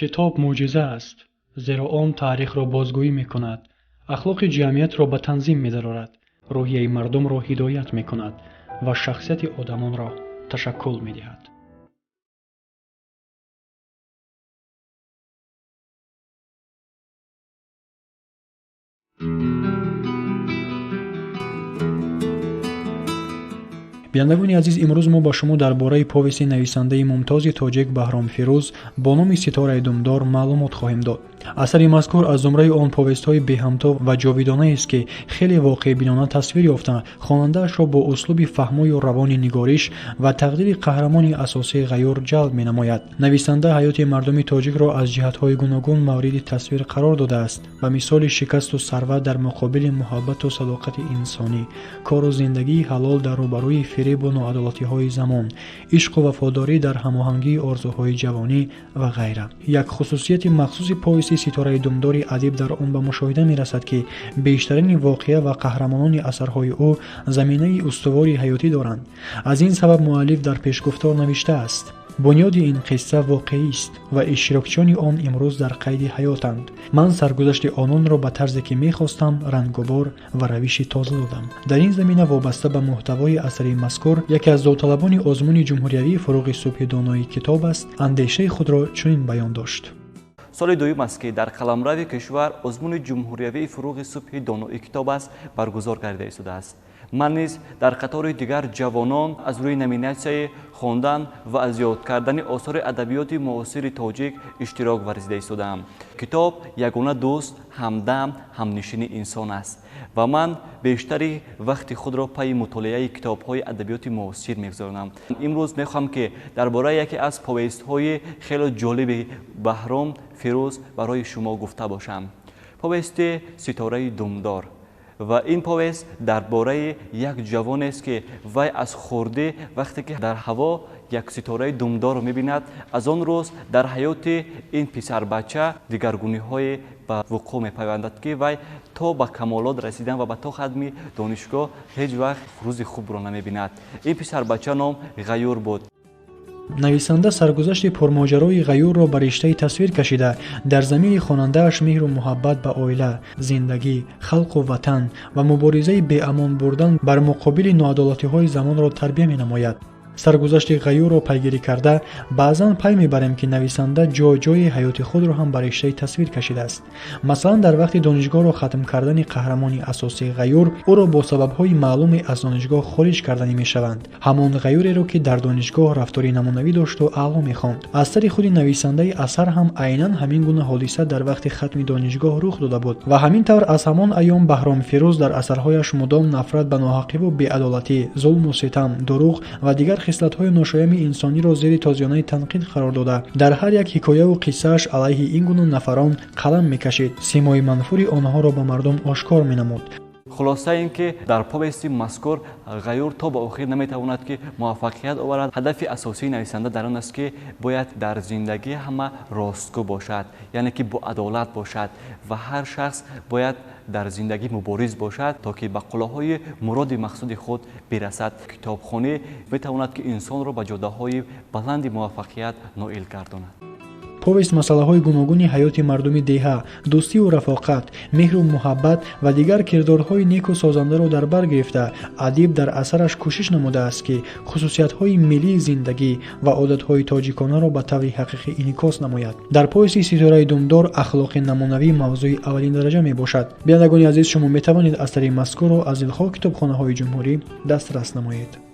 کتاب معجزه است، زیرا آن تاریخ را بازگویی می کند، اخلاق جمعیت را به تنظیم می درآورد، روحیه مردم را هدایت می کند و شخصیت آدمان را تشکل می دهد. بینندگان عزیز، امروز ما با شما درباره پویست نویسنده ممتاز تاجیک بهرام فیروز با نام ستاره دمدار معلومات خواهیم داد. اثر مذکور از زمره آن پویست‌های بی‌همتا و جاویدانه است که خیلی واقع بینانه تصویر یافته خواننده‌اش را با اسلوب فهمای و روان نگارش و تقدیر قهرمان اساسی غیور جلب می‌نماید. نویسنده حیات مردم تاجیک را از جهت‌های گوناگون مورد تصویر قرار داده است و مثال شکست و ثروت در مقابل محبت و صداقت انسانی، کار و زندگی حلال در روبروی فریب و ناعدالتی‌های زمان، عشق و وفاداری در هماهنگی آرزوهای جوانی و غیره. یک خصوصیت مخصوص پویست ستاره دمدار ادیب در آن به مشاهده می‌رسد که بیشترین واقعه و قهرمانان اثرهای او زمینه استواری حیاتی دارند. از این سبب مؤلف در پیشگفتار نوشته است: بنیاد این قصه واقعی است و اشتراکچیان آن امروز در قید حیاتند. من سرگذشت آنان را به طرزی که می‌خواستم رنگ‌وبار و روش تازه دادم. در این زمینه وابسته به محتوای اثر مذکور، یکی از داوطلبان آزمون جمهوریوی فروغ صبح دانایی کتاب است اندیشه خود را چنین بیان داشت: سال دوم است که در قلمرو کشور آزمون جمهوریوی فروغ صبح دانایی کتاب است برگزار کرده شده است. من نیز در قطار دیگر جوانان از روی نامیناسیون خواندن و از یاد کردن آثار ادبیات معاصر تاجیک اشتراک ورزیده شدم. کتاب یگانه دوست، همدم، همنشین انسان است و من بیشتری وقت خود را پای مطالعه کتاب‌های ادبیات معاصر می‌گذارم. امروز می‌خواهم که درباره یکی از پویست‌های خیلی جالب بهرام فیروز برای شما گفته باشم. پویست ستاره دمدار. و این پویست درباره یک جوان است که وی از خورده وقتی که در هوا یک ستاره دمدار رو می‌بیند، از آن روز در حیات این پسر بچه دیگرگونی‌های به وقوع می‌پیوندد که وی تا به کمالات رسیدن و به تا ختم دانشگاه هیچ وقت روز خوب را نمی‌بیند. این پسر بچه نام غیور بود. نویسنده سرگذشت پرماجرای غیور را بر رشته تصویر کشیده در ضمیر خواننده‌اش مهر و محبت به عائله، زندگی، خلق و وطن و مبارزه به امان بردن بر مقابل ناعدالتی‌های زمان را تربیت می‌نماید. سرگذشت غیور را پیگیری کرده بعضاً پی می‌بریم که نویسنده جای حیات خود را هم بر رشته تصویر کشیده است. مثلا در وقت دانشگاه را ختم کردن قهرمان اساسی غیور او را با سبب‌های معلوم از دانشگاه خارج کردنی می‌شوند، همان غیوری را که در دانشگاه رفتاری نمونوی داشت و اعلی می‌خواند. از سر خود نویسنده اثر هم عیناً همین گونه حادثه در وقت ختم دانشگاه رخ داده بود و همین طور از همان ایام بهرام فیروز در اثرهایش مدام نفرت به ناحقی و بی‌عدالتی، ظلم و ستم، دروغ و دیگر خصلت‌های ناشایم انسانی را زیر تازیانه تنقید قرار داده در هر یک حکایه و قصه‌اش علیه این گونه نفران قلم می‌کشید، سیمای منفور آنها را به مردم آشکار می‌نمود. خلاصه این که در پویست مذکور غیور تا به آخر نمیتواند که موفقیت آورد. هدف اساسی نویسنده در آن است که باید در زندگی همه راستگو باشد، یعنی که با عدالت باشد و هر شخص باید در زندگی مبارز باشد تا که به قله‌های مراد مقصود خود برسد. کتابخانه میتواند که انسان را به جاده‌های بلند موفقیت نائل گرداند. پویست مسائل گوناگون حیات مردم دیها، دوستی و رفاقت، مهر و محبت و دیگر کردارهای نیک و سازنده را در بر گرفته ادیب در اثرش کوشش نموده است که خصوصیت‌های ملی زندگی و عادت‌های تاجیکانه را به طور حقیقی انعکاس نماید. در پویست ستاره دمدار اخلاق نمونوی موضوع اولین درجه میباشد. بینندگان عزیز، شما میتوانید اثر مذکور را از دلخواه کتابخانه‌های جمهوری دسترس نمایید.